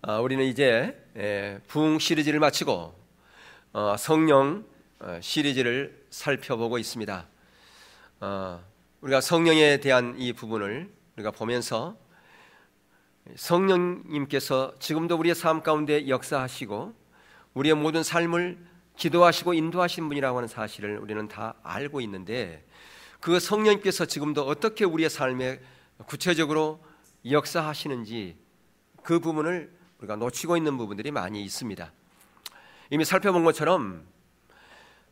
우리는 이제 부흥 시리즈를 마치고 성령 시리즈를 살펴보고 있습니다. 우리가 성령에 대한 이 부분을 우리가 보면서 성령님께서 지금도 우리의 삶 가운데 역사하시고 우리의 모든 삶을 기도하시고 인도하신 분이라고 하는 사실을 우리는 다 알고 있는데, 그 성령님께서 지금도 어떻게 우리의 삶에 구체적으로 역사하시는지 그 부분을 우리가 놓치고 있는 부분들이 많이 있습니다. 이미 살펴본 것처럼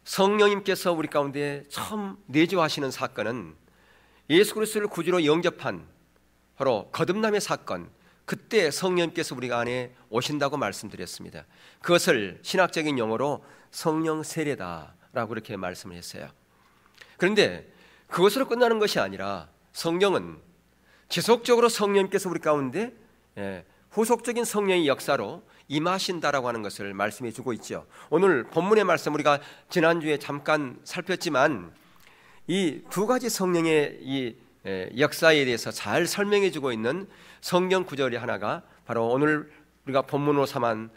성령님께서 우리 가운데 처음 내주하시는 사건은 예수 그리스도를 구주로 영접한 바로 거듭남의 사건, 그때 성령님께서 우리 안에 오신다고 말씀드렸습니다. 그것을 신학적인 용어로 성령 세례다라고 그렇게 말씀을 했어요. 그런데 그것으로 끝나는 것이 아니라 성령은 지속적으로 성령님께서 우리 가운데 후속적인 성령의 역사로 임하신다라고 하는 것을 말씀해 주고 있죠. 오늘 본문의 말씀 우리가 지난주에 잠깐 살폈지만 이 두 가지 성령의 이 역사에 대해서 잘 설명해 주고 있는 성경 구절이 하나가 바로 오늘 우리가 본문으로 삼은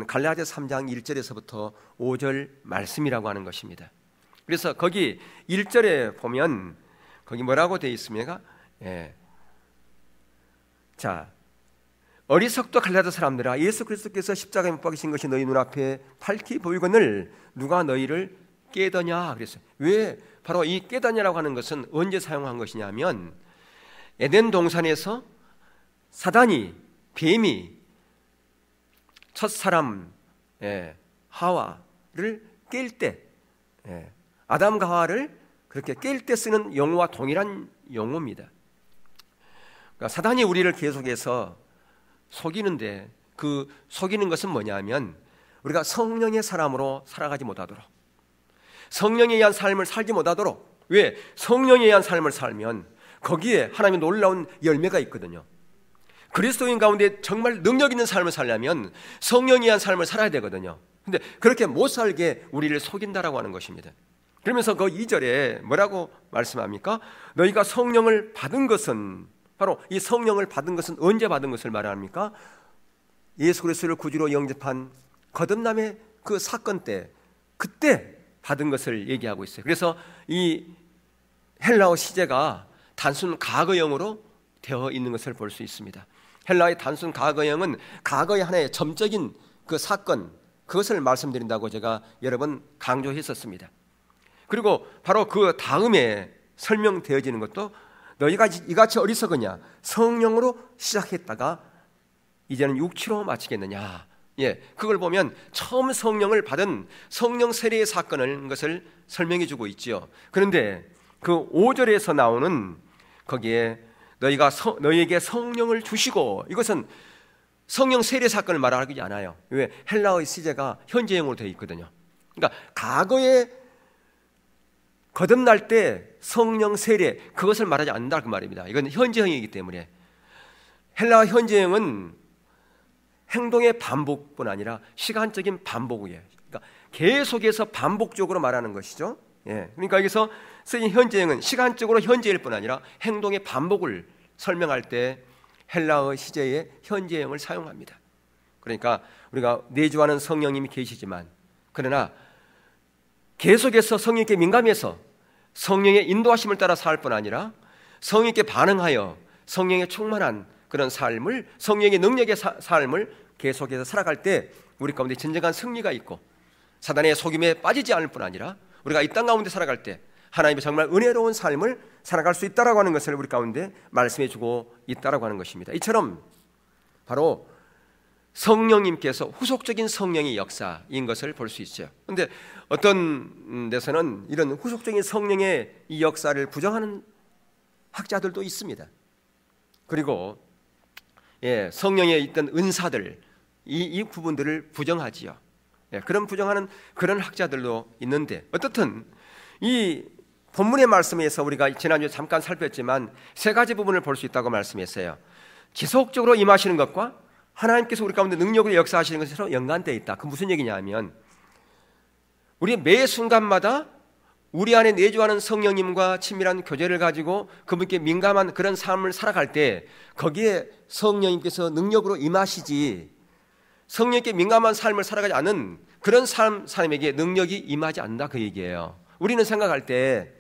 갈라디아서 3장 1절에서부터 5절 말씀이라고 하는 것입니다. 그래서 거기 1절에 보면 거기 뭐라고 되어 있습니까? 자, 어리석도 갈라디아 사람들아, 예수 그리스도께서 십자가에 못 박히신 것이 너희 눈앞에 밝히 보이거늘 누가 너희를 깨더냐 그랬어요. 왜 바로 이 깨더냐라고 하는 것은 언제 사용한 것이냐면, 에덴 동산에서 사단이, 뱀이 첫 사람 하와를 깰 때, 아담과 하와를 그렇게 깰 때 쓰는 용어와 동일한 용어입니다. 그러니까 사단이 우리를 계속해서 속이는데, 그 속이는 것은 뭐냐면 우리가 성령의 사람으로 살아가지 못하도록, 성령에 의한 삶을 살지 못하도록. 왜? 성령에 의한 삶을 살면 거기에 하나님의 놀라운 열매가 있거든요. 그리스도인 가운데 정말 능력 있는 삶을 살려면 성령에 의한 삶을 살아야 되거든요. 근데 그렇게 못 살게 우리를 속인다라고 하는 것입니다. 그러면서 그 2절에 뭐라고 말씀합니까? 너희가 성령을 받은 것은, 바로 이 성령을 받은 것은 언제 받은 것을 말합니까? 예수 그리스도를 구주로 영접한 거듭남의 그 사건 때, 그때 받은 것을 얘기하고 있어요. 그래서 이 헬라어 시제가 단순 과거형으로 되어 있는 것을 볼 수 있습니다. 헬라어의 단순 과거형은 과거의 하나의 점적인 그 사건, 그것을 말씀드린다고 제가 여러 번 강조했었습니다. 그리고 바로 그 다음에 설명되어지는 것도 너희가 이같이 어리석으냐, 성령으로 시작했다가 이제는 육체로 마치겠느냐. 그걸 보면 처음 성령을 받은 성령 세례의 사건을 것을 설명해 주고 있죠. 그런데 그 5절에서 나오는 거기에 너희에게 성령을 주시고, 이것은 성령 세례 사건을 말하지 않아요. 왜? 헬라어의 시제가 현재형으로 되어 있거든요. 그러니까 과거에 거듭날 때 성령 세례, 그것을 말하지 않는다 그 말입니다. 이건 현재형이기 때문에. 헬라어 현재형은 행동의 반복뿐 아니라 시간적인 반복이에요. 그러니까 계속해서 반복적으로 말하는 것이죠. 그러니까 여기서 쓰인 현재형은 시간적으로 현재일 뿐 아니라 행동의 반복을 설명할 때 헬라어 시제의 현재형을 사용합니다. 그러니까 우리가 내주하는 성령님이 계시지만, 그러나 계속해서 성령께 민감해서 성령의 인도하심을 따라 살 뿐 아니라 성령께 반응하여 성령의 충만한 그런 삶을, 성령의 능력의 삶을 계속해서 살아갈 때 우리 가운데 진정한 승리가 있고, 사단의 속임에 빠지지 않을 뿐 아니라 우리가 이 땅 가운데 살아갈 때 하나님의 정말 은혜로운 삶을 살아갈 수 있다라고 하는 것을 우리 가운데 말씀해 주고 있다라고 하는 것입니다. 이처럼 바로 성령님께서 후속적인 성령의 역사인 것을 볼 수 있죠. 그런데 어떤 데서는 이런 후속적인 성령의 이 역사를 부정하는 학자들도 있습니다. 그리고 성령에 있던 은사들, 이 부분들을 부정하지요. 그런 부정하는 그런 학자들도 있는데, 어떻든 이 본문의 말씀에서 우리가 지난주에 잠깐 살폈지만 세 가지 부분을 볼 수 있다고 말씀했어요. 지속적으로 임하시는 것과 하나님께서 우리 가운데 능력으로 역사하시는 것이 서로 연관되어 있다. 그 무슨 얘기냐면, 우리 매 순간마다 우리 안에 내주하는 성령님과 친밀한 교제를 가지고 그분께 민감한 그런 삶을 살아갈 때 거기에 성령님께서 능력으로 임하시지, 성령께 민감한 삶을 살아가지 않은 그런 사람에게 능력이 임하지 않는다 그 얘기예요. 우리는 생각할 때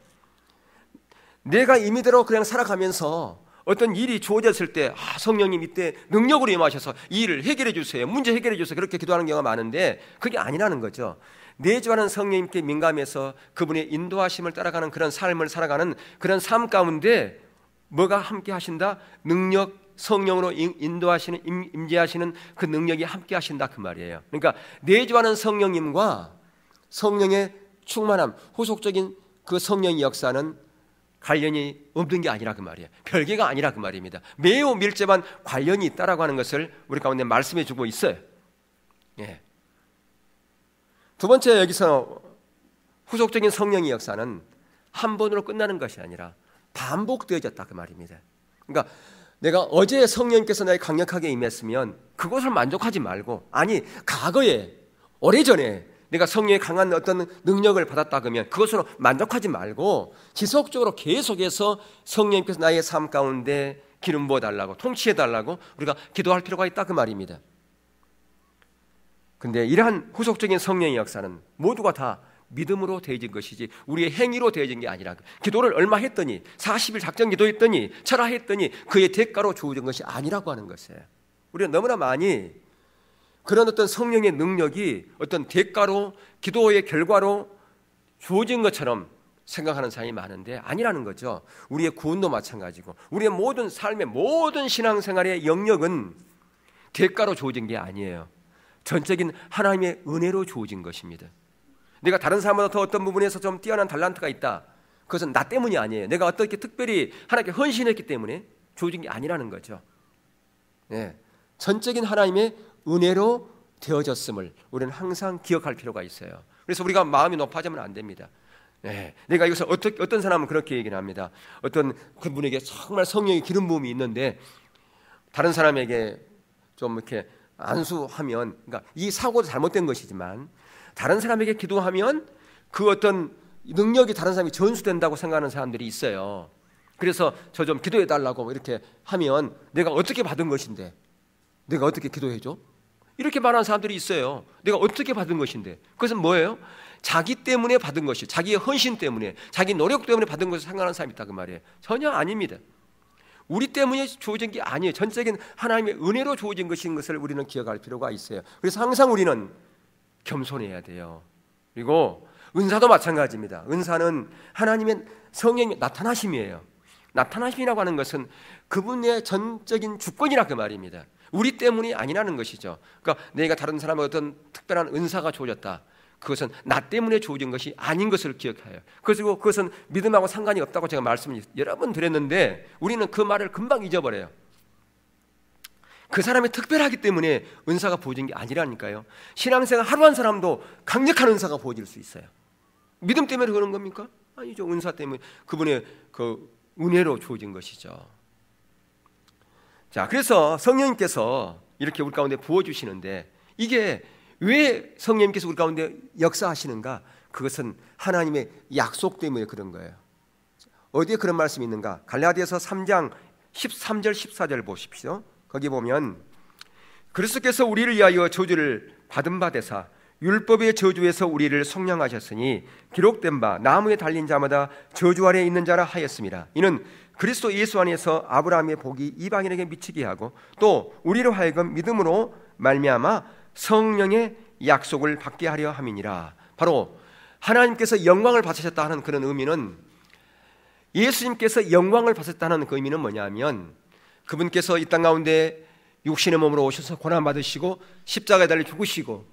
내가 임의대로 그냥 살아가면서 어떤 일이 주어졌을 때 성령님 이때 능력으로 임하셔서 이 일을 해결해 주세요, 문제 해결해 주세요, 그렇게 기도하는 경우가 많은데 그게 아니라는 거죠. 내주하는 성령님께 민감해서 그분의 인도하심을 따라가는 그런 삶을 살아가는 그런 삶 가운데 뭐가 함께 하신다? 능력, 성령으로 인도하시는, 임재하시는 그 능력이 함께 하신다 그 말이에요. 그러니까 내주하는 성령님과 성령의 충만함, 후속적인 그 성령의 역사는 관련이 없는 게 아니라 그 말이에요. 별개가 아니라 그 말입니다. 매우 밀접한 관련이 있다라고 하는 것을 우리 가운데 말씀해 주고 있어요. 예. 두 번째, 여기서 후속적인 성령의 역사는 한 번으로 끝나는 것이 아니라 반복되어졌다 그 말입니다. 그러니까 내가 어제 성령님께서 나에게 강력하게 임했으면 그것을 만족하지 말고, 아니 과거에 오래전에 내가 성령의 강한 어떤 능력을 받았다 그러면 그것으로 만족하지 말고 지속적으로 계속해서 성령님께서 나의 삶 가운데 기름 부어달라고, 통치해달라고 우리가 기도할 필요가 있다 그 말입니다. 근데 이러한 후속적인 성령의 역사는 모두가 다 믿음으로 되어진 것이지 우리의 행위로 되어진 게 아니라, 기도를 얼마 했더니 40일 작정 기도했더니 철화했더니 그의 대가로 주어진 것이 아니라고 하는 것이에요. 우리는 너무나 많이 그런 어떤 성령의 능력이 어떤 대가로, 기도의 결과로 주어진 것처럼 생각하는 사람이 많은데 아니라는 거죠. 우리의 구원도 마찬가지고 우리의 모든 삶의 모든 신앙생활의 영역은 대가로 주어진 게 아니에요. 전적인 하나님의 은혜로 주어진 것입니다. 내가 다른 사람보다 더 어떤 부분에서 좀 뛰어난 달란트가 있다, 그것은 나 때문이 아니에요. 내가 어떻게 특별히 하나님께 헌신했기 때문에 주어진 게 아니라는 거죠. 네. 전적인 하나님의 은혜로 되어졌음을 우리는 항상 기억할 필요가 있어요. 그래서 우리가 마음이 높아지면 안 됩니다. 네. 내가 이것을 어떤 사람은 그렇게 얘기를 합니다. 어떤 그분에게 정말 성령의 기름 부음이 있는데 다른 사람에게 좀 이렇게 안수하면, 그러니까 이 사고도 잘못된 것이지만 다른 사람에게 기도하면 그 어떤 능력이 다른 사람이 전수된다고 생각하는 사람들이 있어요. 그래서 저 좀 기도해 달라고 이렇게 하면 내가 어떻게 받은 것인데 내가 어떻게 기도해줘? 이렇게 말하는 사람들이 있어요. 내가 어떻게 받은 것인데. 그것은 뭐예요? 자기 때문에 받은 것이, 자기의 헌신 때문에, 자기 노력 때문에 받은 것을 생각하는 사람이 있다 그 말이에요. 전혀 아닙니다. 우리 때문에 주어진 게 아니에요. 전적인 하나님의 은혜로 주어진 것인 것을 우리는 기억할 필요가 있어요. 그래서 항상 우리는 겸손해야 돼요. 그리고 은사도 마찬가지입니다. 은사는 하나님의 성령의 나타나심이에요. 나타나심이라고 하는 것은 그분의 전적인 주권이라 그 말입니다. 우리 때문이 아니라는 것이죠. 그러니까 내가 다른 사람의 어떤 특별한 은사가 주어졌다, 그것은 나 때문에 주어진 것이 아닌 것을 기억해요. 그리고 그것은 믿음하고 상관이 없다고 제가 말씀을 여러 번 드렸는데 우리는 그 말을 금방 잊어버려요. 그 사람이 특별하기 때문에 은사가 부어진 게 아니라니까요. 신앙생활 하루 한 사람도 강력한 은사가 부어질 수 있어요. 믿음 때문에 그런 겁니까? 아니죠. 은사 때문에, 그분의 그 은혜로 주어진 것이죠. 자, 그래서 성령님께서 이렇게 우리 가운데 부어주시는데 이게 왜 성령님께서 우리 가운데 역사하시는가? 그것은 하나님의 약속 때문에 그런 거예요. 어디에 그런 말씀이 있는가? 갈라디아서 3장 13절 14절 보십시오. 거기 보면 그리스도께서 우리를 위하여 저주를 받은 바 되사 율법의 저주에서 우리를 속량하셨으니 기록된 바 나무에 달린 자마다 저주 아래 있는 자라 하였습니다. 이는 그리스도 예수 안에서 아브라함의 복이 이방인에게 미치게 하고 또 우리로 하여금 믿음으로 말미암아 성령의 약속을 받게 하려 함이니라. 바로 하나님께서 영광을 받으셨다 하는 그런 의미는, 예수님께서 영광을 받으셨다는 그 의미는 뭐냐면 그분께서 이 땅 가운데 육신의 몸으로 오셔서 고난받으시고 십자가에 달려 죽으시고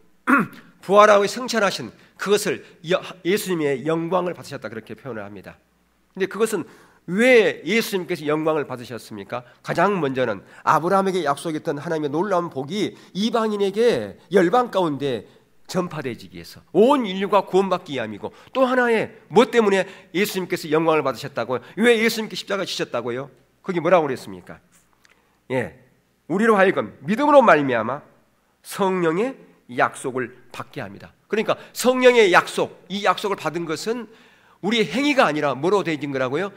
부활하고 승천하신 그것을 예수님의 영광을 받으셨다 그렇게 표현을 합니다. 근데 그것은 왜 예수님께서 영광을 받으셨습니까? 가장 먼저는 아브라함에게 약속했던 하나님의 놀라운 복이 이방인에게 열방 가운데 전파되기 위해서 온 인류가 구원받기 위함이고, 또 하나의 뭐 때문에 예수님께서 영광을 받으셨다고요? 왜 예수님께 십자가 지셨다고요? 거기 뭐라고 그랬습니까? 예, 우리로 하여금 믿음으로 말미암아 성령의 약속을 받게 합니다. 그러니까 성령의 약속, 이 약속을 받은 것은 우리의 행위가 아니라 뭐로 되어진 거라고요?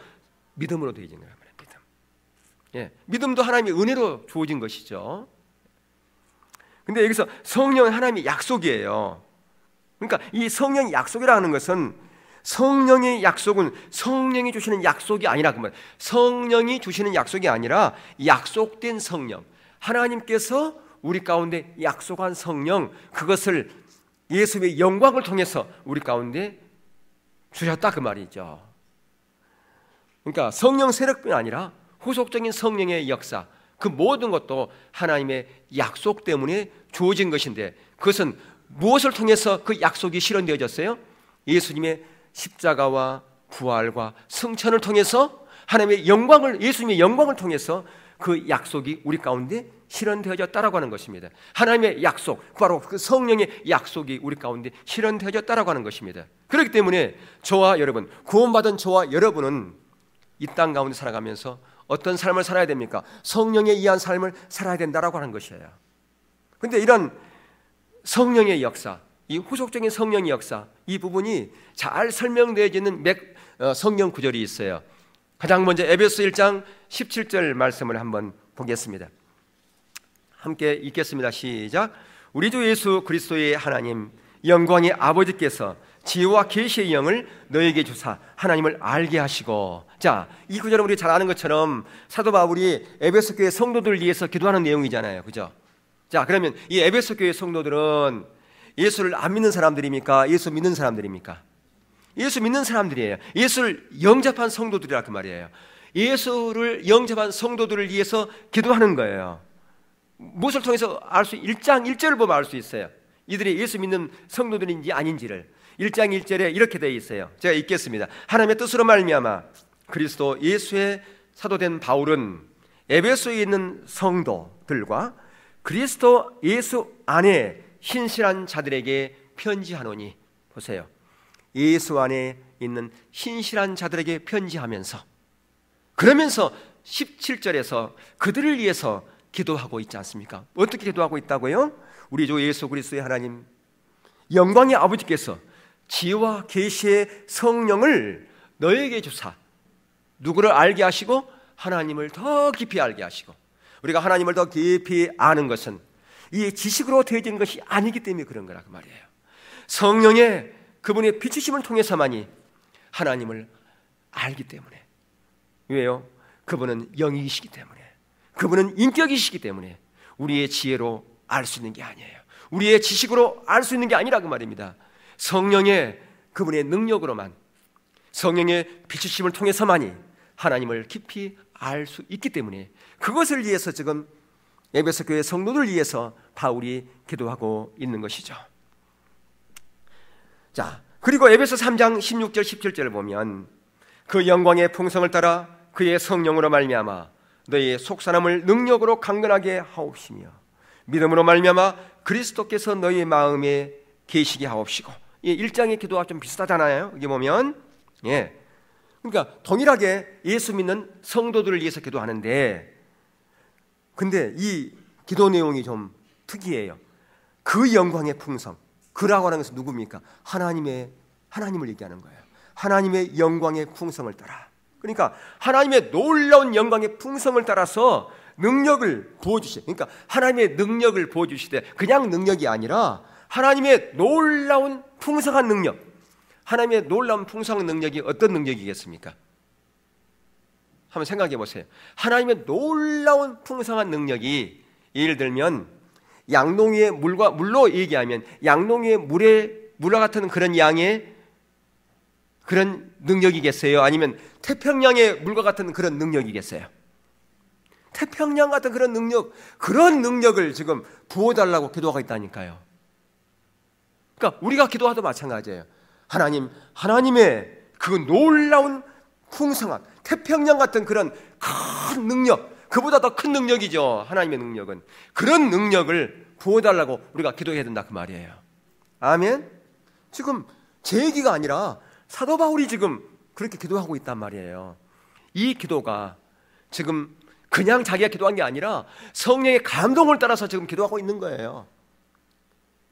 믿음으로 되어진 거란 말이에요. 믿음. 예, 믿음도 하나님의 은혜로 주어진 것이죠. 근데 여기서 성령은 하나님의 약속이에요. 그러니까 이 성령의 약속이라는 것은, 성령의 약속은 성령이 주시는 약속이 아니라, 그 말, 성령이 주시는 약속이 아니라 약속된 성령, 하나님께서 우리 가운데 약속한 성령, 그것을 예수의 영광을 통해서 우리 가운데 주셨다, 그 말이죠. 그러니까 성령 세력뿐 아니라 후속적인 성령의 역사, 그 모든 것도 하나님의 약속 때문에 주어진 것인데, 그것은 무엇을 통해서 그 약속이 실현되어졌어요? 예수님의 십자가와 부활과 승천을 통해서, 하나님의 영광을, 예수님의 영광을 통해서 그 약속이 우리 가운데 실현되어졌다라고 하는 것입니다. 하나님의 약속, 바로 그 성령의 약속이 우리 가운데 실현되어졌다라고 하는 것입니다. 그렇기 때문에 저와 여러분, 구원받은 저와 여러분은 이 땅 가운데 살아가면서 어떤 삶을 살아야 됩니까? 성령에 의한 삶을 살아야 된다라고 하는 것이에요. 그런데 이런 성령의 역사, 이 후속적인 성령의 역사, 이 부분이 잘 설명되어지는 성경 구절이 있어요. 가장 먼저 에베소 1장 17절 말씀을 한번 보겠습니다. 함께 읽겠습니다. 시작. 우리 주 예수 그리스도의 하나님, 영광의 아버지께서 지혜와 계시의 영을 너에게 주사 하나님을 알게 하시고. 자, 이 구절은 우리 잘 아는 것처럼 사도 바울이 에베소 교회 성도들을 위해서 기도하는 내용이잖아요, 그죠? 자, 그러면 이 에베소 교회 성도들은 예수를 안 믿는 사람들입니까? 예수 믿는 사람들입니까? 예수 믿는 사람들이에요. 예수를 영접한 성도들이라 그 말이에요. 예수를 영접한 성도들을 위해서 기도하는 거예요. 무엇을 통해서 알 수, 1장 1절을 보면 알 수 있어요. 이들이 예수 믿는 성도들인지 아닌지를. 1장 1절에 이렇게 되어 있어요. 제가 읽겠습니다. 하나님의 뜻으로 말미암아 그리스도 예수의 사도된 바울은 에베소에 있는 성도들과 그리스도 예수 안에 신실한 자들에게 편지하노니. 보세요. 예수 안에 있는 신실한 자들에게 편지하면서, 그러면서 17절에서 그들을 위해서 기도하고 있지 않습니까? 어떻게 기도하고 있다고요? 우리 주 예수 그리스도의 하나님, 영광의 아버지께서 지혜와 계시의 성령을 너에게 주사, 누구를 알게 하시고? 하나님을 더 깊이 알게 하시고. 우리가 하나님을 더 깊이 아는 것은 이 지식으로 되어진 것이 아니기 때문에 그런 거라 그 말이에요. 성령의 그분의 비추심을 통해서만이 하나님을 알기 때문에. 왜요? 그분은 영이시기 때문에, 그분은 인격이시기 때문에 우리의 지혜로 알 수 있는 게 아니에요. 우리의 지식으로 알 수 있는 게 아니라 그 말입니다. 성령의 그분의 능력으로만, 성령의 비추심을 통해서만이 하나님을 깊이 알 수 있기 때문에, 그것을 위해서 지금 에베소 교회 성도들 위해서 바울이 기도하고 있는 것이죠. 자, 그리고 에베소 3장 16절 17절을 보면 그 영광의 풍성을 따라 그의 성령으로 말미암아 너희의 속사람을 능력으로 강건하게 하옵시며 믿음으로 말미암아 그리스도께서 너희의 마음에 계시게 하옵시고. 이 1장의 기도와 좀 비슷하잖아요. 여기 보면, 예, 그러니까 동일하게 예수 믿는 성도들을 위해서 기도하는데, 근데 이 기도 내용이 좀 특이해요. 그 영광의 풍성, 그라고 하는 것은 누굽니까? 하나님을 얘기하는 거예요. 하나님의 영광의 풍성을 따라. 그러니까 하나님의 놀라운 영광의 풍성을 따라서 능력을 부어주시되, 그러니까 하나님의 능력을 부어주시되, 그냥 능력이 아니라 하나님의 놀라운 풍성한 능력. 하나님의 놀라운 풍성한 능력이 어떤 능력이겠습니까? 한번 생각해 보세요. 하나님의 놀라운 풍성한 능력이, 예를 들면 양농이의 물로 얘기하면 양농이의 물과 같은 그런 양의 그런 능력이겠어요? 아니면 태평양의 물과 같은 그런 능력이겠어요? 태평양 같은 그런 능력, 그런 능력을 지금 부어달라고 기도하고 있다니까요. 그러니까 우리가 기도하도 마찬가지예요. 하나님의 그 놀라운 풍성한 태평양 같은 그런 큰 능력, 그보다 더 큰 능력이죠. 하나님의 능력은. 그런 능력을 부어달라고 우리가 기도해야 된다 그 말이에요. 아멘. 지금 제 얘기가 아니라 사도 바울이 지금 그렇게 기도하고 있단 말이에요. 이 기도가 지금 그냥 자기가 기도한 게 아니라 성령의 감동을 따라서 지금 기도하고 있는 거예요.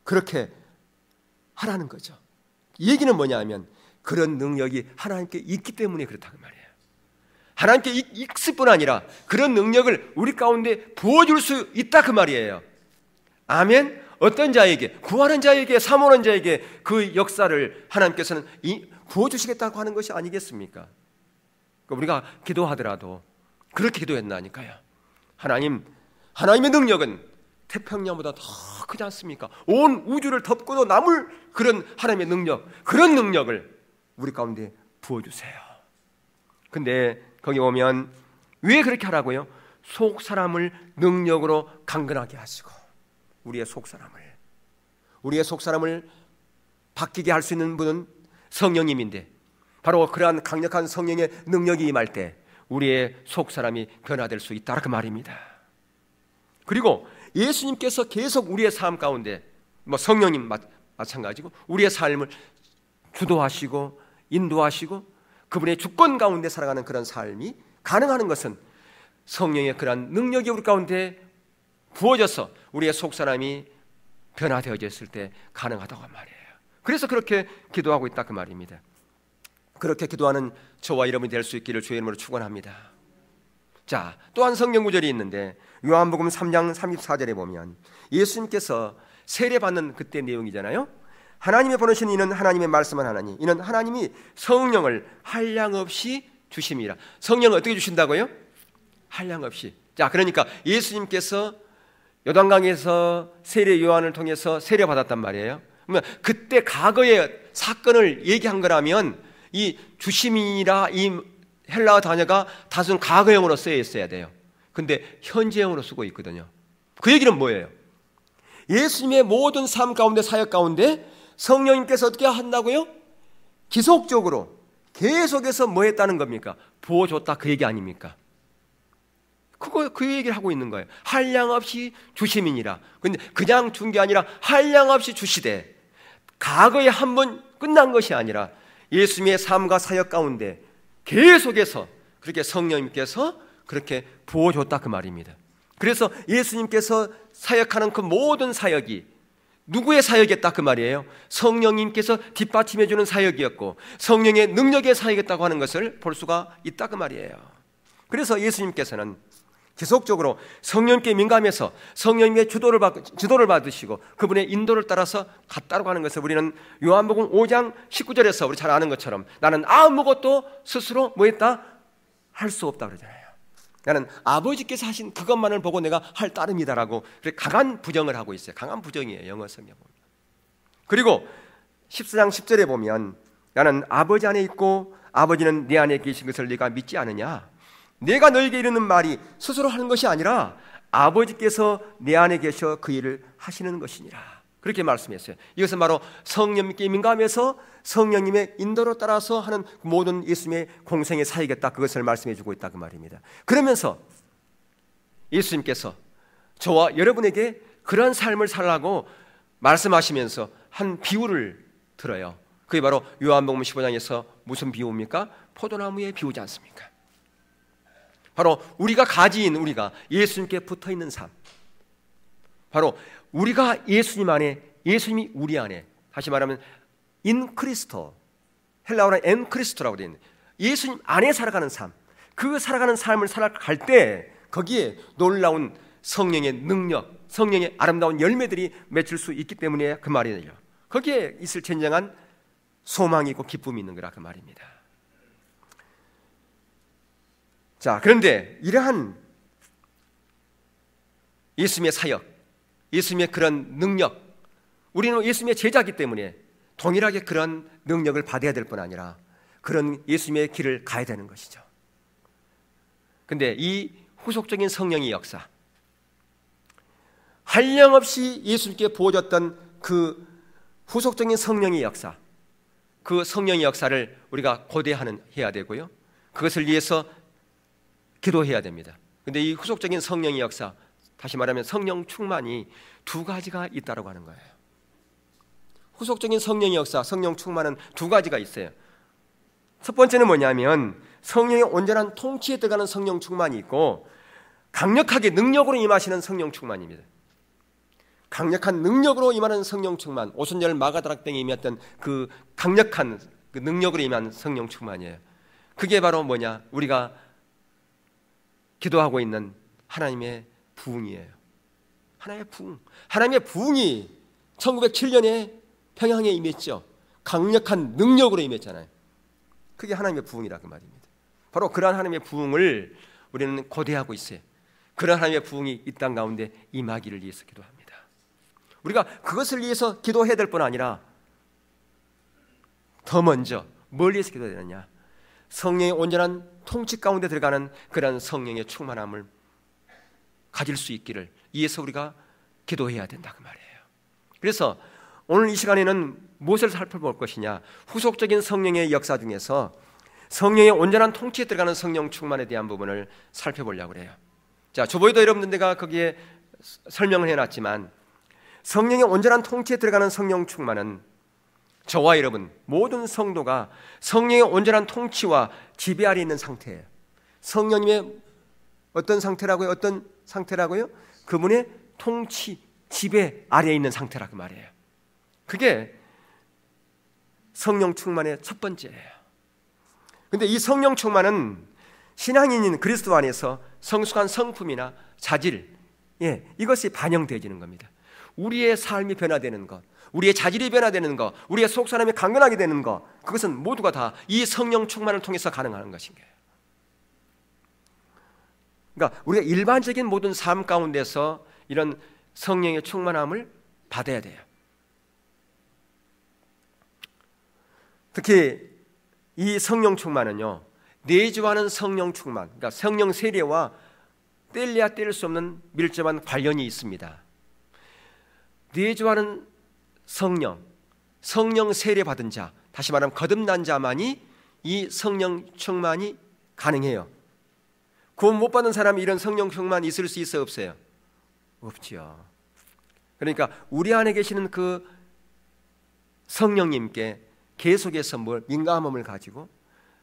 그렇게 하라는 거죠. 이 얘기는 뭐냐 하면 그런 능력이 하나님께 있기 때문에 그렇다고 말이에요. 하나님께 있을 뿐 아니라 그런 능력을 우리 가운데 부어줄 수 있다 그 말이에요. 아멘. 어떤 자에게, 구하는 자에게, 사모하는 자에게 그 역사를 하나님께서는 부어주시겠다고 하는 것이 아니겠습니까? 우리가 기도하더라도 그렇게 기도했나니까요. 하나님의 능력은 태평양보다 더 크지 않습니까? 온 우주를 덮고도 남을 그런 하나님의 능력, 그런 능력을 우리 가운데 부어주세요. 근데 거기 보면 왜 그렇게 하라고요? 속 사람을 능력으로 강건하게 하시고 우리의 속 사람을 바뀌게 할 수 있는 분은 성령님인데, 바로 그러한 강력한 성령의 능력이 임할 때 우리의 속 사람이 변화될 수 있다, 그 말입니다. 그리고 예수님께서 계속 우리의 삶 가운데, 성령님 마찬가지고 우리의 삶을 주도하시고 인도하시고 그분의 주권 가운데 살아가는 그런 삶이 가능한 것은 성령의 그러한 능력이 우리 가운데 부어져서 우리의 속 사람이 변화되어졌을 때 가능하다고 말이에요. 그래서 그렇게 기도하고 있다, 그 말입니다. 그렇게 기도하는 저와 여러분이 될 수 있기를 주의 이름으로 축원합니다. 자, 또한 성경 구절이 있는데 요한복음 3장 34절에 보면 예수님께서 세례받는 그때 내용이잖아요. 하나님의 보내신 이는 하나님의 말씀을 하나니 이는 하나님이 성령을 한량없이 주심이라. 성령을 어떻게 주신다고요? 한량없이. 자, 그러니까 예수님께서 요단강에서 세례 요한을 통해서 세례받았단 말이에요. 그러면 그때 과거의 사건을 얘기한 거라면 이 주심이라 이 헬라어 단어가 단순 과거형으로 쓰여 있어야 돼요. 근데 현재형으로 쓰고 있거든요. 그 얘기는 뭐예요? 예수님의 모든 삶 가운데, 사역 가운데 성령님께서 어떻게 한다고요? 지속적으로 계속해서 뭐 했다는 겁니까? 부어줬다, 그 얘기 아닙니까? 그 얘기를 하고 있는 거예요. 한량없이 주심이니라. 근데 그냥 준 게 아니라 한량없이 주시되, 과거에 한 번 끝난 것이 아니라 예수님의 삶과 사역 가운데 계속해서 그렇게 성령님께서 그렇게 부어줬다, 그 말입니다. 그래서 예수님께서 사역하는 그 모든 사역이 누구의 사역이었다, 그 말이에요? 성령님께서 뒷받침해주는 사역이었고 성령의 능력의 사역이었다고 하는 것을 볼 수가 있다, 그 말이에요. 그래서 예수님께서는 지속적으로 성령께 민감해서 성령님의 주도를 받으시고 그분의 인도를 따라서 갔다고 하는 것을 우리는 요한복음 5장 19절에서 우리 잘 아는 것처럼 나는 아무것도 스스로 뭐 했다? 할 수 없다 그러잖아요. 나는 아버지께서 하신 그것만을 보고 내가 할 따름이다라고 강한 부정을 하고 있어요. 강한 부정이에요, 영어 성경 보면. 그리고 14장 10절에 보면 나는 아버지 안에 있고 아버지는 내 안에 계신 것을 네가 믿지 않느냐? 내가 너에게 이르는 말이 스스로 하는 것이 아니라 아버지께서 내 안에 계셔 그 일을 하시는 것이니라. 그렇게 말씀했어요. 이것은 바로 성령님께 민감해서 성령님의 인도로 따라서 하는 모든 예수님의 공생의 사역이었다, 그것을 말씀해 주고 있다, 그 말입니다. 그러면서 예수님께서 저와 여러분에게 그런 삶을 살라고 말씀하시면서 한 비유를 들어요. 그게 바로 요한복음 15장에서 무슨 비유입니까? 포도나무에 비유지 않습니까? 바로 우리가 가지인, 우리가 예수님께 붙어있는 삶, 바로 우리가 예수님 안에, 예수님이 우리 안에, 다시 말하면 인 크리스토, 헬라어는 엔 크리스토라고 되어 있는 예수님 안에 살아가는 삶, 그 살아가는 삶을 살아갈 때 거기에 놀라운 성령의 능력, 성령의 아름다운 열매들이 맺힐 수 있기 때문에 그 말이에요. 거기에 있을 진정한 소망이 있고 기쁨이 있는 거라, 그 말입니다. 자, 그런데 이러한 예수님의 사역, 예수님의 그런 능력, 우리는 예수님의 제자이기 때문에 동일하게 그런 능력을 받아야 될 뿐 아니라 그런 예수님의 길을 가야 되는 것이죠. 그런데 이 후속적인 성령의 역사, 한량없이 예수님께 부어졌던 그 후속적인 성령의 역사, 그 성령의 역사를 우리가 고대해야 되고요, 그것을 위해서 기도해야 됩니다. 그런데 이 후속적인 성령의 역사, 다시 말하면 성령 충만이 두 가지가 있다고 하는 거예요. 후속적인 성령의 역사, 성령 충만은 두 가지가 있어요. 첫 번째는 뭐냐면 성령의 온전한 통치에 들어가는 성령 충만이 있고, 강력하게 능력으로 임하시는 성령 충만입니다. 강력한 능력으로 임하는 성령 충만, 오순절 마가다락방에 임했던 그 강력한 그 능력으로 임한 성령 충만이에요. 그게 바로 뭐냐? 우리가 기도하고 있는 하나님의 부흥이에요. 하나님의 부흥. 하나님의 부흥이 1907년에 평양에 임했죠. 강력한 능력으로 임했잖아요. 그게 하나님의 부흥이라 그 말입니다. 바로 그러한 하나님의 부흥을 우리는 고대하고 있어요. 그러한 하나님의 부흥이 이 땅 가운데 임하기를 위해서 기도합니다. 우리가 그것을 위해서 기도해야 될 뿐 아니라 더 먼저 뭘 위해서 기도해야 되느냐? 성령의 온전한 통치 가운데 들어가는 그러한 성령의 충만함을 가질 수 있기를 위해서 우리가 기도해야 된다 그 말이에요. 그래서 오늘 이 시간에는 무엇을 살펴볼 것이냐? 후속적인 성령의 역사 중에서 성령의 온전한 통치에 들어가는 성령 충만에 대한 부분을 살펴보려고 해요. 자, 저번에도 여러분들 내가 거기에 설명을 해놨지만 성령의 온전한 통치에 들어가는 성령 충만은 저와 여러분 모든 성도가 성령의 온전한 통치와 지배 아래 있는 상태예요. 성령님의 어떤 상태라고요? 어떤 상태라고요? 그분의 통치, 지배 아래에 있는 상태라 그 말이에요. 그게 성령 충만의 첫 번째예요. 근데 이 성령 충만은 신앙인인 그리스도 안에서 성숙한 성품이나 자질, 이것이 반영되어지는 겁니다. 우리의 삶이 변화되는 것, 우리의 자질이 변화되는 것, 우리의 속사람이 강건하게 되는 것, 그것은 모두가 다 이 성령 충만을 통해서 가능한 것인 거예요. 그러니까 우리가 일반적인 모든 삶 가운데서 이런 성령의 충만함을 받아야 돼요. 특히 이 성령 충만은요, 내주하는 성령 충만, 그러니까 성령 세례와 뗄래야 뗄 수 없는 밀접한 관련이 있습니다. 내주하는 성령 세례 받은 자, 다시 말하면 거듭난 자만이 이 성령 충만이 가능해요. 구원 못 받은 사람이 이런 성령 충만 있을 수 있어요, 없어요? 없지요. 그러니까 우리 안에 계시는 그 성령님께 계속해서 민감함을 가지고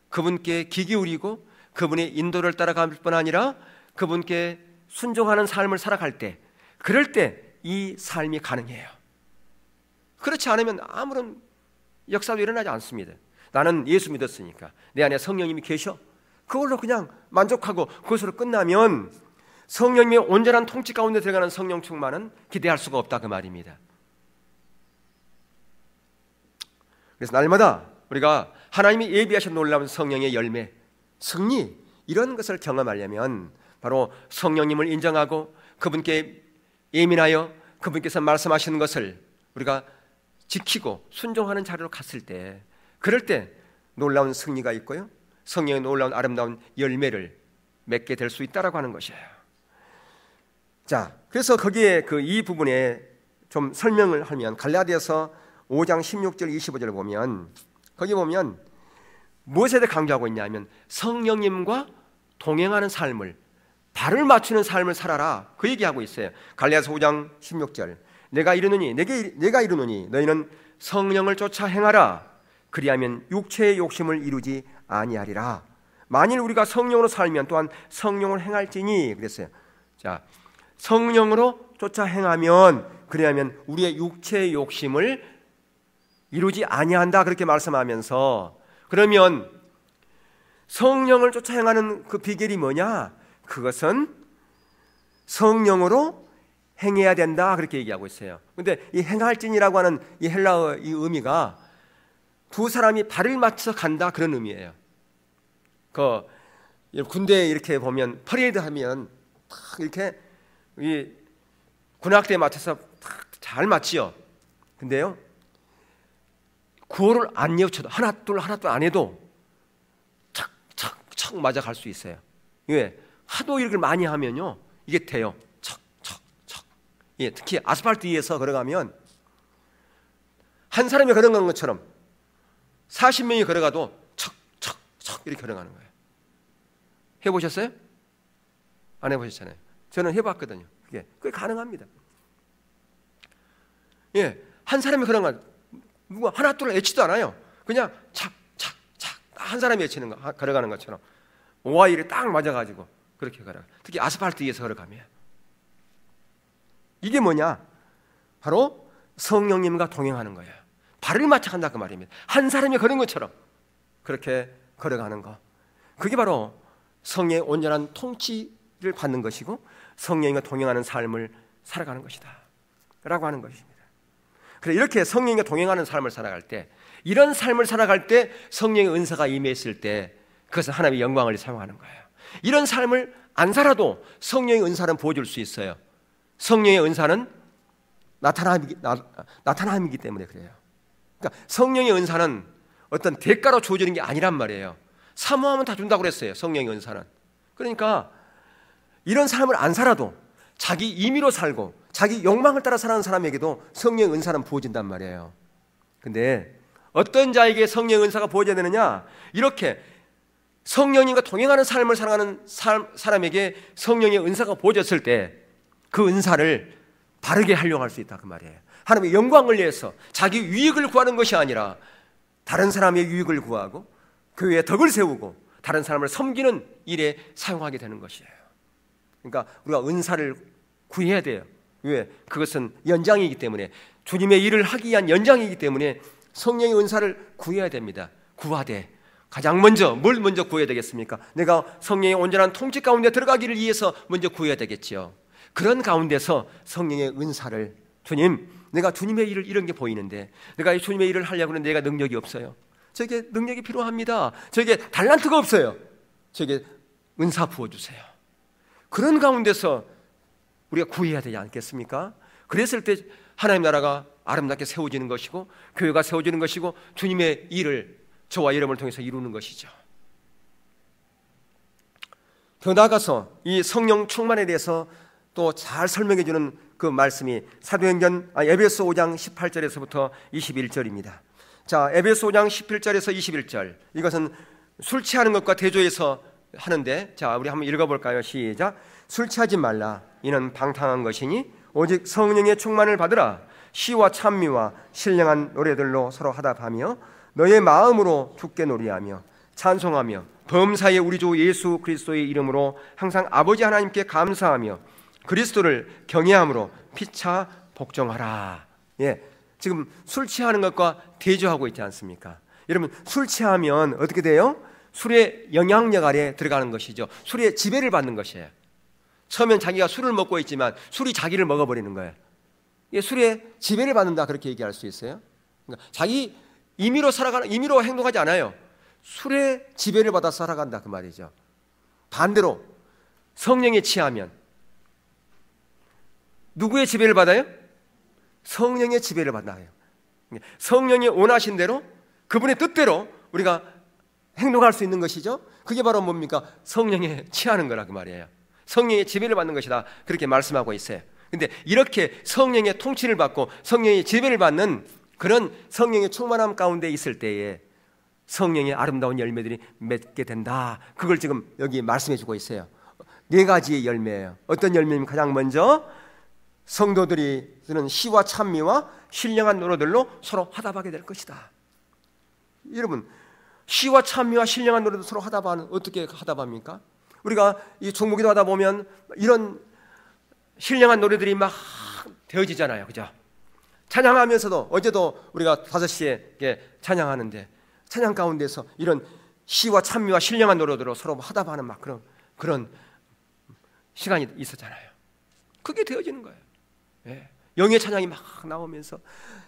그분께 귀 기울이고 그분의 인도를 따라갈 뿐 아니라 그분께 순종하는 삶을 살아갈 때, 그럴 때 이 삶이 가능해요. 그렇지 않으면 아무런 역사도 일어나지 않습니다. 나는 예수 믿었으니까 내 안에 성령님이 계셔, 그걸로 그냥 만족하고 그것으로 끝나면 성령님의 온전한 통치 가운데 들어가는 성령 충만은 기대할 수가 없다 그 말입니다. 그래서 날마다 우리가 하나님이 예비하신 놀라운 성령의 열매, 승리, 이런 것을 경험하려면 바로 성령님을 인정하고 그분께 예민하여 그분께서 말씀하시는 것을 우리가 지키고 순종하는 자리로 갔을 때, 그럴 때 놀라운 승리가 있고요, 성령의 놀라운 아름다운 열매를 맺게 될 수 있다라고 하는 것이에요. 자, 그래서 거기에 이 부분에 좀 설명을 하면 갈라디아서 5장 16절 25절을 보면, 거기 보면 무엇에 대해 강조하고 있냐면 성령님과 동행하는 삶을, 발을 맞추는 삶을 살아라, 그 얘기하고 있어요. 갈라디아서 5장 16절, 내가 이르노니 너희는 성령을 쫓아 행하라. 그리하면 육체의 욕심을 이루지 아니하리라. 만일 우리가 성령으로 살면 또한 성령을 행할지니 그랬어요. 자, 성령으로 쫓아 행하면, 그리하면 우리의 육체의 욕심을 이루지 아니한다, 그렇게 말씀하면서, 그러면 성령을 쫓아 행하는 그 비결이 뭐냐? 그것은 성령으로 행해야 된다, 그렇게 얘기하고 있어요. 근데 이 행할진이라고 하는 이 헬라어 이 의미가 두 사람이 발을 맞춰 간다, 그런 의미예요. 군대에 이렇게 보면 퍼레이드 하면 딱 이렇게 이 군악대에 맞춰서 잘 맞지요. 근데요, 구호를 안 외쳐도 하나 둘 안 해도 착착착 맞아 갈 수 있어요. 왜? 하도 이렇게 많이 하면요, 이게 돼요. 척척척. 특히 아스팔트 위에서 걸어가면 한 사람이 걸어가는 것처럼 40명이 걸어가도 척척척 이렇게 걸어가는 거예요. 해보셨어요? 안 해보셨잖아요. 저는 해봤거든요. 그게 가능합니다. 한 사람이 걸어가는, 누가 하나 둘 외치도 않아요. 그냥 착착착 한 사람이 외치는 거, 걸어가는 것처럼 오와이를 딱 맞아가지고 그렇게 걸어가. 특히 아스팔트 위에서 걸어가면 이게 뭐냐? 바로 성령님과 동행하는 거예요. 발을 맞춰 간다 그 말입니다. 한 사람이 걸은 것처럼 그렇게 걸어가는 거, 그게 바로 성령의 온전한 통치를 받는 것이고 성령과 동행하는 삶을 살아가는 것이다 라고 하는 것입니다. 그래, 이렇게 성령과 동행하는 삶을 살아갈 때, 이런 삶을 살아갈 때 성령의 은사가 임했을 때 그것은 하나님의 영광을 사용하는 거예요. 이런 삶을 안 살아도 성령의 은사는 보여줄 수 있어요. 성령의 은사는 나타남이기 때문에 그래요. 그러니까 성령의 은사는 어떤 대가로 주어지는 게 아니란 말이에요. 사모하면 다 준다고 그랬어요, 성령의 은사는. 그러니까 이런 삶을 안 살아도 자기 임의로 살고 자기 욕망을 따라 살아가는 사람에게도 성령의 은사는 부어진단 말이에요. 근데 어떤 자에게 성령의 은사가 부어져야 되느냐? 이렇게 성령님과 동행하는 삶을 살아가는 사람에게 성령의 은사가 부어졌을 때 그 은사를 바르게 활용할 수 있다 그 말이에요. 하나님의 영광을 위해서 자기 유익을 구하는 것이 아니라 다른 사람의 유익을 구하고 교회에 덕을 세우고 다른 사람을 섬기는 일에 사용하게 되는 것이에요. 그러니까 우리가 은사를 구해야 돼요. 왜? 그것은 연장이기 때문에, 주님의 일을 하기 위한 연장이기 때문에 성령의 은사를 구해야 됩니다. 구하되 가장 먼저 뭘 먼저 구해야 되겠습니까? 내가 성령의 온전한 통치 가운데 들어가기를 위해서 먼저 구해야 되겠지요. 그런 가운데서 성령의 은사를, 주님, 내가 주님의 일을 이런 게 보이는데 내가 주님의 일을 하려고 하는데 내가 능력이 없어요. 저에게 능력이 필요합니다. 저에게 달란트가 없어요. 저에게 은사 부어주세요. 그런 가운데서 우리가 구해야 되지 않겠습니까? 그랬을 때 하나님 나라가 아름답게 세워지는 것이고 교회가 세워지는 것이고 주님의 일을 저와 여러분을 통해서 이루는 것이죠. 더 나아가서 이 성령 충만에 대해서 또 잘 설명해 주는 그 말씀이 사도행전 에베소 5장 18절에서부터 21절입니다. 자, 에베소 5장 18절에서 21절, 이것은 술 취하는 것과 대조해서 하는데, 자, 우리 한번 읽어볼까요? 시작. 술 취하지 말라. 이는 방탕한 것이니 오직 성령의 충만을 받으라. 시와 찬미와 신령한 노래들로 서로 화답하며 너의 마음으로 주께 노래하며 찬송하며 범사의 우리 주 예수 그리스도의 이름으로 항상 아버지 하나님께 감사하며 그리스도를 경외함으로 피차 복종하라. 예, 지금 술 취하는 것과 대조하고 있지 않습니까? 여러분, 술 취하면 어떻게 돼요? 술의 영향력 아래 들어가는 것이죠. 술의 지배를 받는 것이에요. 처음엔 자기가 술을 먹고 있지만 술이 자기를 먹어버리는 거예요. 이게 술의 지배를 받는다, 그렇게 얘기할 수 있어요. 그러니까 자기 임의로 행동하지 않아요. 술의 지배를 받아 살아간다 그 말이죠. 반대로 성령에 취하면 누구의 지배를 받아요? 성령의 지배를 받나요? 성령이 원하신 대로 그분의 뜻대로 우리가 행동할 수 있는 것이죠. 그게 바로 뭡니까? 성령에 취하는 거라 그 말이에요. 성령의 지배를 받는 것이다, 그렇게 말씀하고 있어요. 근데 이렇게 성령의 통치를 받고 성령의 지배를 받는 그런 성령의 충만함 가운데 있을 때에 성령의 아름다운 열매들이 맺게 된다, 그걸 지금 여기 말씀해 주고 있어요. 4가지의 열매예요. 어떤 열매입니까? 가장 먼저 성도들이 쓰는 시와 찬미와 신령한 노래들로 서로 화답하게 될 것이다. 여러분, 시와 찬미와 신령한 노래도 서로 화답하는, 어떻게 화답합니까? 우리가 이 종목기도 하다 보면 이런 신령한 노래들이 막 되어지잖아요, 그죠? 찬양하면서도, 어제도 우리가 5시에 찬양하는데 찬양 가운데서 이런 시와 찬미와 신령한 노래들로 서로 화답하는 막 그런 시간이 있었잖아요. 그게 되어지는 거예요. 예. 영의 찬양이 막 나오면서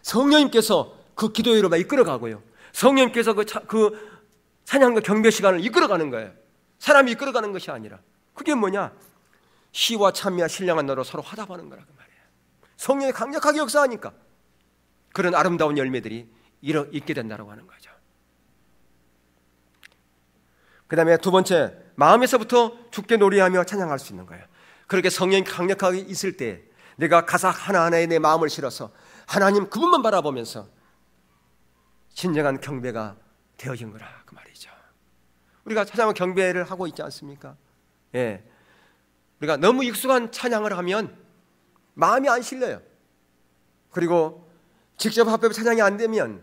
성령님께서 그 기도회로 막 이끌어가고요. 성령님께서 그 찬양과 경배 시간을 이끌어가는 거예요. 사람이 이끌어가는 것이 아니라. 그게 뭐냐? 시와 찬미와 신령한 노래로 서로 화답하는 거라 그 말이에요. 성령이 강력하게 역사하니까 그런 아름다운 열매들이 있게 된다고 하는 거죠. 그 다음에 2번째, 마음에서부터 주께 노래하며 찬양할 수 있는 거예요. 그렇게 성령이 강력하게 있을 때 내가 가사 하나하나에 내 마음을 실어서 하나님 그분만 바라보면서 진정한 경배가 되어진 거라 그 말이죠. 우리가 찬양과 경배를 하고 있지 않습니까? 예. 우리가 너무 익숙한 찬양을 하면 마음이 안 실려요. 그리고 직접 합법 찬양이 안 되면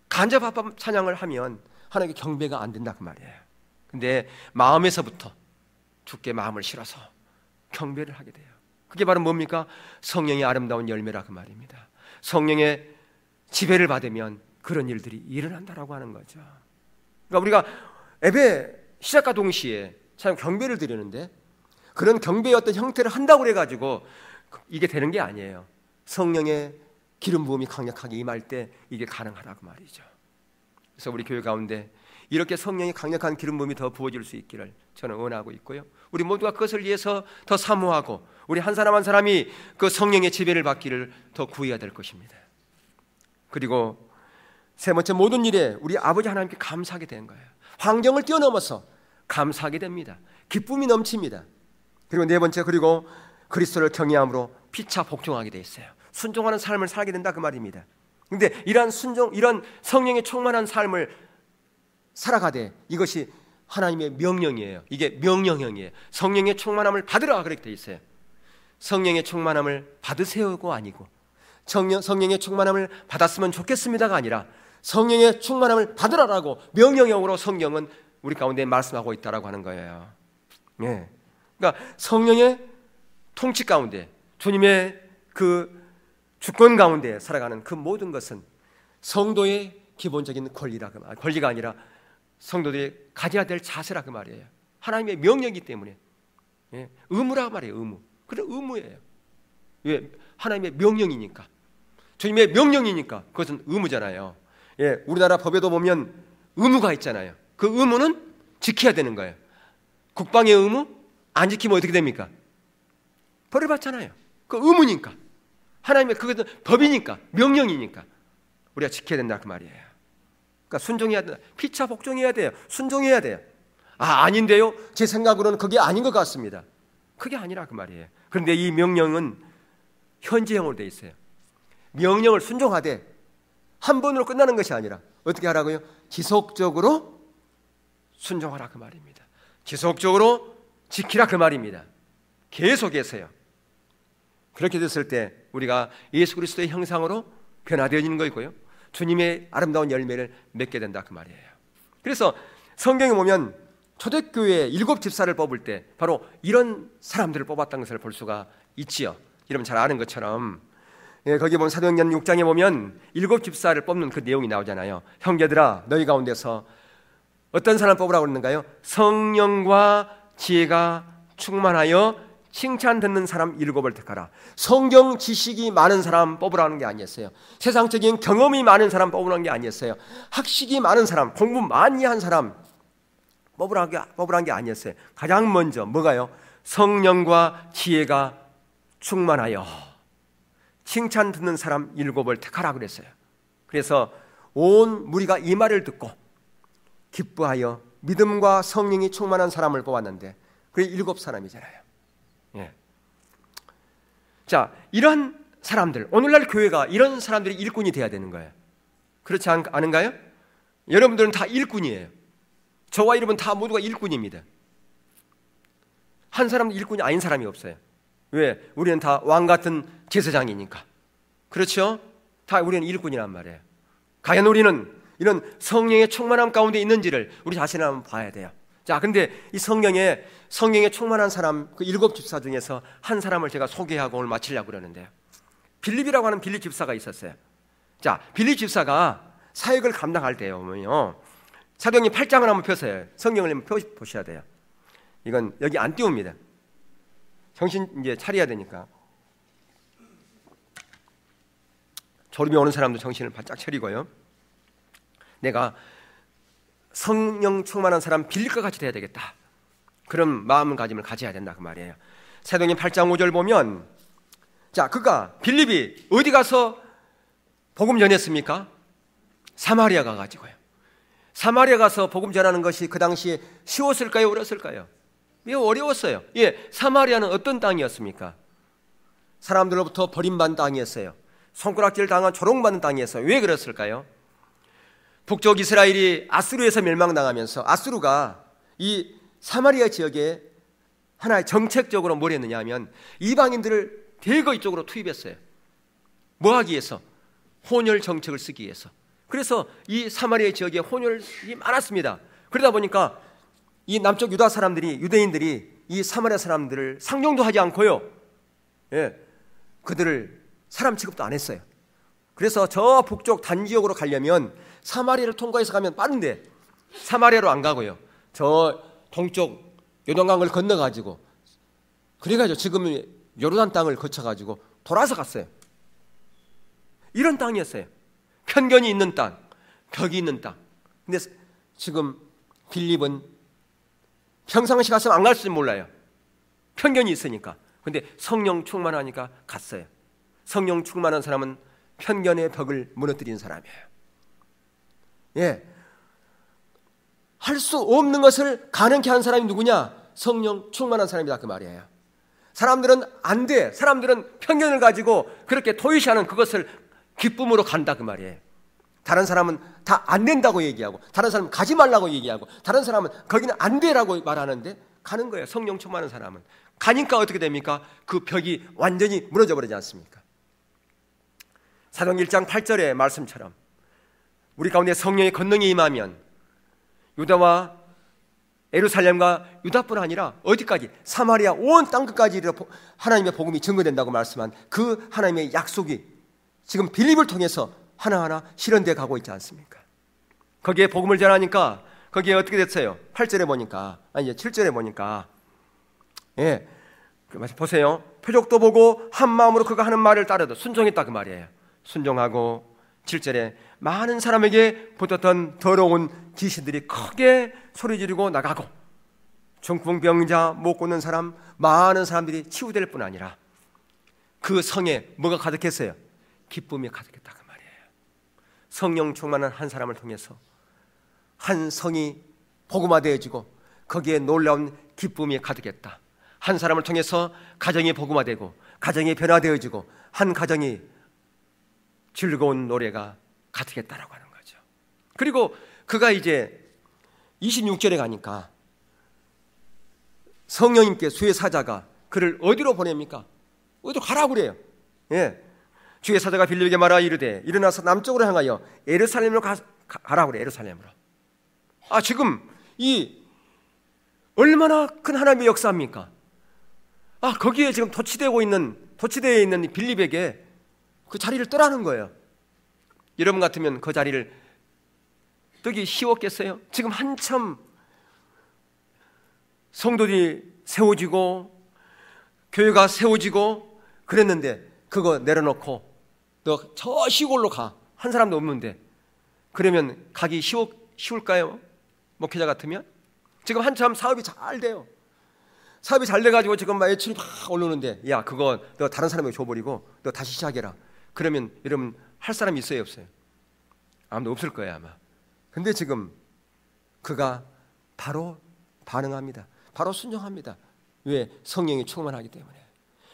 간접 합법 찬양을 하면 하나님께 경배가 안 된다 그 말이에요. 근데 마음에서부터 주께 마음을 실어서 경배를 하게 돼요. 그게 바로 뭡니까? 성령의 아름다운 열매라 그 말입니다. 성령의 지배를 받으면 그런 일들이 일어난다라고 하는 거죠. 그러니까 우리가 예배 시작과 동시에 참 경배를 드리는데 그런 경배의 어떤 형태를 한다고 그래가지고 이게 되는 게 아니에요. 성령의 기름 부음이 강력하게 임할 때 이게 가능하다고 말이죠. 그래서 우리 교회 가운데 이렇게 성령의 강력한 기름 부음이 더 부어질 수 있기를 저는 원하고 있고요. 우리 모두가 그것을 위해서 더 사모하고 우리 한 사람 한 사람이 그 성령의 지배를 받기를 더 구해야 될 것입니다. 그리고 세 번째, 모든 일에 우리 아버지 하나님께 감사하게 된 거예요. 환경을 뛰어넘어서 감사하게 됩니다. 기쁨이 넘칩니다. 그리고 네 번째, 그리고 그리스도를 경외함으로 피차 복종하게 돼 있어요. 순종하는 삶을 살게 된다 그 말입니다. 그런데 이러한 순종, 이런 성령의 충만한 삶을 살아가되 이것이 하나님의 명령이에요. 이게 명령형이에요. 성령의 충만함을 받으라 그렇게 돼 있어요. 성령의 충만함을 받으세요가 아니고 성령의 충만함을 받았으면 좋겠습니다가 아니라 성령의 충만함을 받으라라고 명령형으로 성경은 우리 가운데 말씀하고 있다라고 하는 거예요. 예. 그러니까 성령의 통치 가운데 주님의 그 주권 가운데 살아가는 그 모든 것은 성도의 기본적인 권리가 아니라 성도들이 가져야 될 자세라 그 말이에요. 하나님의 명령이기 때문에. 예. 의무라 말이에요. 의무. 그래 의무예요. 왜? 하나님의 명령이니까. 주님의 명령이니까 그것은 의무잖아요. 예, 우리나라 법에도 보면 의무가 있잖아요. 그 의무는 지켜야 되는 거예요. 국방의 의무 안 지키면 어떻게 됩니까? 벌을 받잖아요. 그 의무니까. 하나님의 그것은 법이니까, 명령이니까 우리가 지켜야 된다 그 말이에요. 그러니까 순종해야 된다. 피차 복종해야 돼요. 순종해야 돼요. 아닌데요? 제 생각으로는 그게 아닌 것 같습니다. 그게 아니라 그 말이에요. 그런데 이 명령은 현재형으로 되어 있어요. 명령을 순종하되 한 번으로 끝나는 것이 아니라 어떻게 하라고요? 지속적으로 순종하라 그 말입니다. 지속적으로 지키라 그 말입니다. 계속해서요. 그렇게 됐을 때 우리가 예수 그리스도의 형상으로 변화되어지는 것이고요, 주님의 아름다운 열매를 맺게 된다 그 말이에요. 그래서 성경에 보면 초대교회 7 집사를 뽑을 때 바로 이런 사람들을 뽑았다는 것을 볼 수가 있지요. 여러분 잘 아는 것처럼 거기 보면 사도행전 6장에 보면 7 집사를 뽑는 그 내용이 나오잖아요. 형제들아 너희 가운데서 어떤 사람 뽑으라고 그러는가요? 성령과 지혜가 충만하여 칭찬 듣는 사람 7을 택하라. 성경 지식이 많은 사람 뽑으라는 게 아니었어요. 세상적인 경험이 많은 사람 뽑으라는 게 아니었어요. 학식이 많은 사람, 공부 많이 한 사람 뽑으라는 게 아니었어요. 가장 먼저 뭐가요? 성령과 지혜가 충만하여 칭찬 듣는 사람 7을 택하라 그랬어요. 그래서 온 무리가 이 말을 듣고 기뻐하여 믿음과 성령이 충만한 사람을 뽑았는데 그게 7사람이잖아요. 예. 자, 이런 사람들, 오늘날 교회가 이런 사람들이 일꾼이 돼야 되는 거예요. 그렇지 않은가요? 여러분들은 다 일꾼이에요. 저와 여러분 다 모두가 일꾼입니다. 한 사람도 일꾼이 아닌 사람이 없어요. 왜? 우리는 다 왕 같은 제사장이니까. 그렇죠? 다 우리는 일꾼이란 말이에요. 과연 우리는 이런 성령의 충만함 가운데 있는지를 우리 자신을 한번 봐야 돼요. 자, 근데 이 성령에 충만한 사람 그 7 집사 중에서 한 사람을 제가 소개하고 오늘 마치려고 그러는데요. 빌립이라고 하는 빌립 집사가 있었어요. 자, 빌립 집사가 사역을 감당할 때요, 사도행전 8장을 한번 펴서요. 성경을 한번 보셔야 돼요. 이건 여기 안 띄웁니다. 정신 이제 차려야 되니까. 졸음이 오는 사람도 정신을 바짝 차리고요. 내가 성령 충만한 사람 빌립과 같이 돼야 되겠다. 그런 마음가짐을 가져야 된다 그 말이에요. 사도행전 8장 5절 보면, 자, 빌립이 어디 가서 복음 전했습니까? 사마리아 가가지고요. 사마리아 가서 복음 전하는 것이 그 당시에 쉬웠을까요? 어려웠을까요? 매우 어려웠어요. 예, 사마리아는 어떤 땅이었습니까? 사람들로부터 버림받은 땅이었어요. 손가락질 당한 조롱받는 땅이었어요. 왜 그랬을까요? 북쪽 이스라엘이 아수르에서 멸망당하면서 아수르가 이 사마리아 지역에 하나의 정책적으로 뭘 했느냐 하면 이방인들을 대거 이쪽으로 투입했어요. 뭐 하기 위해서? 혼혈 정책을 쓰기 위해서. 그래서 이 사마리아 지역에 혼혈이 많았습니다. 그러다 보니까 이 남쪽 유대인들이 이 사마리아 사람들을 상종도 하지 않고요, 예, 그들을 사람 취급도 안 했어요. 그래서 저 북쪽 단지역으로 가려면 사마리아를 통과해서 가면 빠른데 사마리아로 안 가고요, 저 동쪽 요단강을 건너가지고, 그래가지고 지금 요르단 땅을 거쳐가지고 돌아서 갔어요. 이런 땅이었어요. 편견이 있는 땅, 벽이 있는 땅. 근데 지금 빌립은 평상시 갔으면 안 갈지 몰라요. 편견이 있으니까. 근데 성령 충만하니까 갔어요. 성령 충만한 사람은 편견의 벽을 무너뜨리는 사람이에요. 예, 할 수 없는 것을 가능케 한 사람이 누구냐? 성령 충만한 사람이다 그 말이에요. 사람들은 안 돼. 사람들은 편견을 가지고 그렇게 도외시하는 그것을 기쁨으로 간다 그 말이에요. 다른 사람은 다 안 된다고 얘기하고, 다른 사람은 가지 말라고 얘기하고, 다른 사람은 거기는 안 돼라고 말하는데 가는 거예요. 성령 충만한 사람은 가니까 어떻게 됩니까? 그 벽이 완전히 무너져 버리지 않습니까? 사도행 1장 8절의 말씀처럼 우리 가운데 성령의 권능이 임하면 유다와 예루살렘과 유다뿐 아니라 어디까지? 사마리아 온 땅끝까지 하나님의 복음이 증거된다고 말씀한 그 하나님의 약속이 지금 빌립을 통해서 하나하나 실현되어 가고 있지 않습니까? 거기에 복음을 전하니까 거기에 어떻게 됐어요? 8절에 보니까, 아니 7절에 보니까, 예, 보세요. 표적도 보고 한 마음으로 그가 하는 말을 따르듯 순종했다 그 말이에요. 순종하고 7절에 많은 사람에게 붙었던 더러운 귀신들이 크게 소리 지르고 나가고, 중풍병자, 못 걷는 사람, 많은 사람들이 치유될 뿐 아니라 그 성에 뭐가 가득했어요? 기쁨이 가득했다 그 말이에요. 성령 충만한 한 사람을 통해서 한 성이 복음화되어지고 거기에 놀라운 기쁨이 가득했다. 한 사람을 통해서 가정이 복음화되고 가정이 변화되어지고 한 가정이 즐거운 노래가 가득했다라고 하는 거죠. 그리고 그가 이제 26절에 가니까 성령님께 주의 사자가 그를 어디로 보냅니까? 어디로 가라고 그래요. 예. 주의 사자가 빌립에게 말하여 이르되 일어나서 남쪽으로 향하여 예루살렘으로 가라고 그래요. 예루살렘으로. 지금 이 얼마나 큰 하나님의 역사입니까? 거기에 지금 도취되어 있는 이 빌립에게 그 자리를 떠라는 거예요. 여러분 같으면 그 자리를 뜨기 쉬웠겠어요? 지금 한참 성도들이 세워지고 교회가 세워지고 그랬는데 그거 내려놓고 너 저 시골로 가. 한 사람도 없는데 그러면 가기 쉬울까요? 목회자 같으면? 지금 한참 사업이 잘 돼요. 사업이 잘 돼가지고 지금 막 매출이 막 오르는데 야 그거 너 다른 사람에게 줘버리고 너 다시 시작해라. 그러면 여러분 할 사람이 있어요 없어요? 아무도 없을 거예요 아마. 근데 지금 그가 바로 반응합니다. 바로 순종합니다. 왜? 성령이 충만하기 때문에.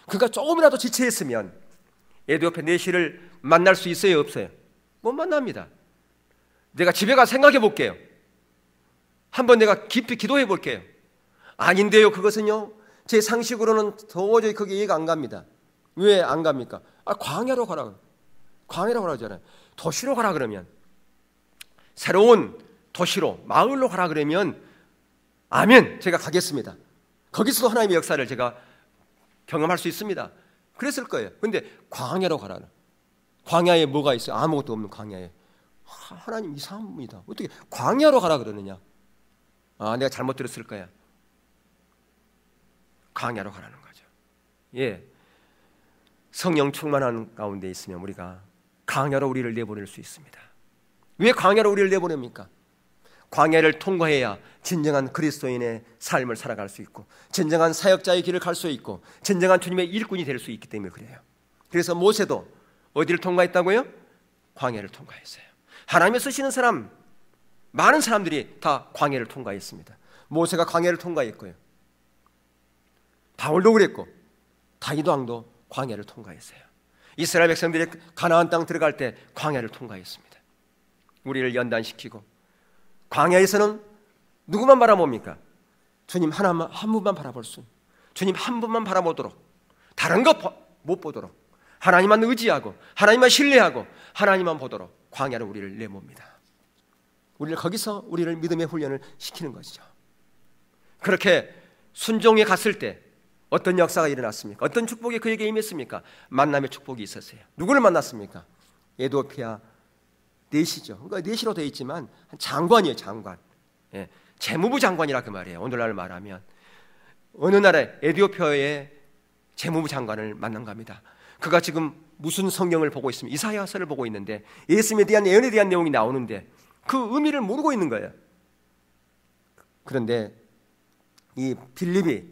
그가 조금이라도 지체했으면 에디오페 내시를 만날 수 있어요 없어요? 못 만납니다. 내가 집에 가서 생각해 볼게요. 한번 내가 깊이 기도해 볼게요. 아닌데요 그것은요 제 상식으로는 도저히 그게 이해가 안 갑니다. 왜 안 갑니까? 광야로 가라. 광야로 가라 하잖아요. 도시로 가라 그러면, 새로운 도시로 마을로 가라 그러면 아멘 제가 가겠습니다. 거기서도 하나님의 역사를 제가 경험할 수 있습니다. 그랬을 거예요. 근데 광야로 가라. 광야에 뭐가 있어요? 아무것도 없는 광야에. 하나님 이상한 분이다. 어떻게 광야로 가라 그러느냐? 내가 잘못 들었을 거야. 광야로 가라는 거죠. 예, 성령 충만한 가운데 있으면 우리가 광야로 우리를 내보낼 수 있습니다. 왜 광야로 우리를 내보냅니까? 광야를 통과해야 진정한 그리스도인의 삶을 살아갈 수 있고 진정한 사역자의 길을 갈 수 있고 진정한 주님의 일꾼이 될 수 있기 때문에 그래요. 그래서 모세도 어디를 통과했다고요? 광야를 통과했어요. 하나님이 쓰시는 사람 많은 사람들이 다 광야를 통과했습니다. 모세가 광야를 통과했고요. 바울도 그랬고 다윗 왕도 광야를 통과했어요. 이스라엘 백성들이 가나안 땅 들어갈 때 광야를 통과했습니다. 우리를 연단시키고 광야에서는 누구만 바라봅니까? 주님 한 분만 바라볼 수, 주님 한 분만 바라보도록, 다른 거 못 보도록, 하나님만 의지하고 하나님만 신뢰하고 하나님만 보도록 광야로 우리를 내몹니다. 우리를 거기서 우리를 믿음의 훈련을 시키는 것이죠. 그렇게 순종에 갔을 때 어떤 역사가 일어났습니까? 어떤 축복이 그에게 임했습니까? 만남의 축복이 있었어요. 누구를 만났습니까? 에디오피아 내시죠. 그러니까 내시로 되어 있지만 장관이에요. 장관. 예, 재무부 장관이라 그 말이에요. 오늘날 말하면 어느 나라에 에디오피아의 재무부 장관을 만난 겁니다. 그가 지금 무슨 성경을 보고 있으면 이사야서를 보고 있는데 예수님에 대한 예언에 대한 내용이 나오는데 그 의미를 모르고 있는 거예요. 그런데 이 빌립이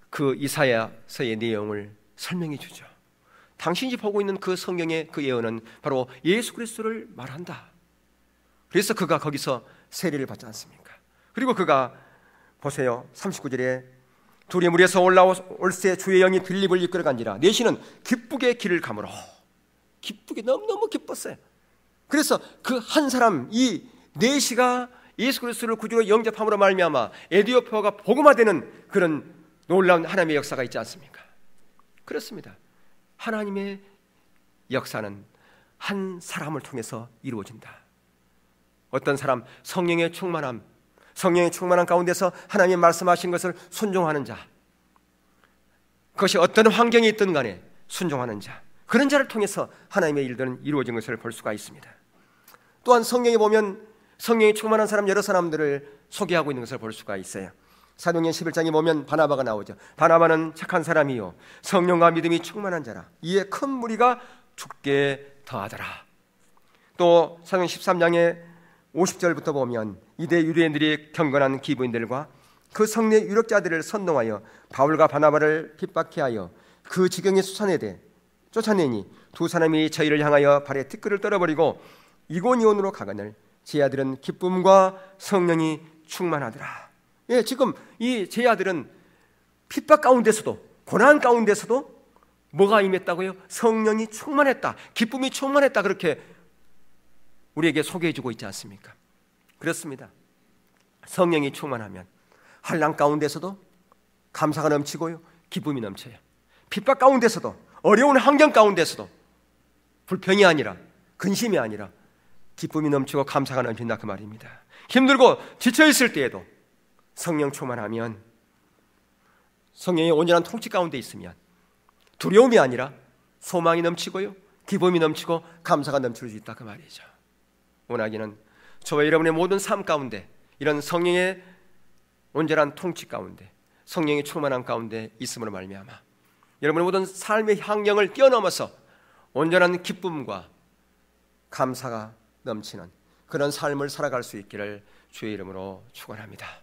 그 이사야서의 내용을 설명해 주죠. 당신이 보고 있는 그 성경의 그 예언은 바로 예수 그리스도를 말한다. 그래서 그가 거기서 세례를 받지 않습니까? 그리고 그가 보세요. 39절에 둘이 물에서 올세 주의 영이 빌립을 이끌어간지라 내시는 기쁘게 길을 가므로, 기쁘게 너무너무 기뻤어요. 그래서 그 한 사람 이 내시가 예수 그리스도를 구주로 영접함으로 말미암아 에디오피아가 복음화되는 그런 놀라운 하나님의 역사가 있지 않습니까? 그렇습니다. 하나님의 역사는 한 사람을 통해서 이루어진다. 어떤 사람, 성령의 충만함 가운데서 하나님이 말씀하신 것을 순종하는 자, 그것이 어떤 환경에 있든 간에 순종하는 자, 그런 자를 통해서 하나님의 일들은 이루어진 것을 볼 수가 있습니다. 또한 성경에 보면 성령이 충만한 사람 여러 사람들을 소개하고 있는 것을 볼 수가 있어요. 사도행전 11장에 보면 바나바가 나오죠. 바나바는 착한 사람이요 성령과 믿음이 충만한 자라 이에 큰 무리가 죽게 더하더라. 또 사도행전 13장에 50절부터 보면 이대 유대인들이 경건한 기부인들과 그 성내 유력자들을 선동하여 바울과 바나바를 핍박해 하여 그 지경에 쫓아내니 두 사람이 저희를 향하여 발에 티끌을 떨어버리고 이고니온으로 가거늘 제 아들은 기쁨과 성령이 충만하더라. 예, 지금 이 제 아들은 핍박 가운데서도 고난 가운데서도 뭐가 임했다고요? 성령이 충만했다, 기쁨이 충만했다, 그렇게 우리에게 소개해주고 있지 않습니까? 그렇습니다. 성령이 충만하면 환난 가운데서도 감사가 넘치고요 기쁨이 넘쳐요. 핍박 가운데서도 어려운 환경 가운데서도 불평이 아니라 근심이 아니라 기쁨이 넘치고 감사가 넘친다 그 말입니다. 힘들고 지쳐있을 때에도 성령 충만하면, 성령의 온전한 통치 가운데 있으면 두려움이 아니라 소망이 넘치고요 기쁨이 넘치고 감사가 넘칠 수 있다 그 말이죠. 원하기는 저와 여러분의 모든 삶 가운데 이런 성령의 온전한 통치 가운데 성령의 충만한 가운데 있음으로 말미암아 여러분의 모든 삶의 환경을 뛰어넘어서 온전한 기쁨과 감사가 넘치는 그런 삶을 살아갈 수 있기를 주의 이름으로 축원합니다.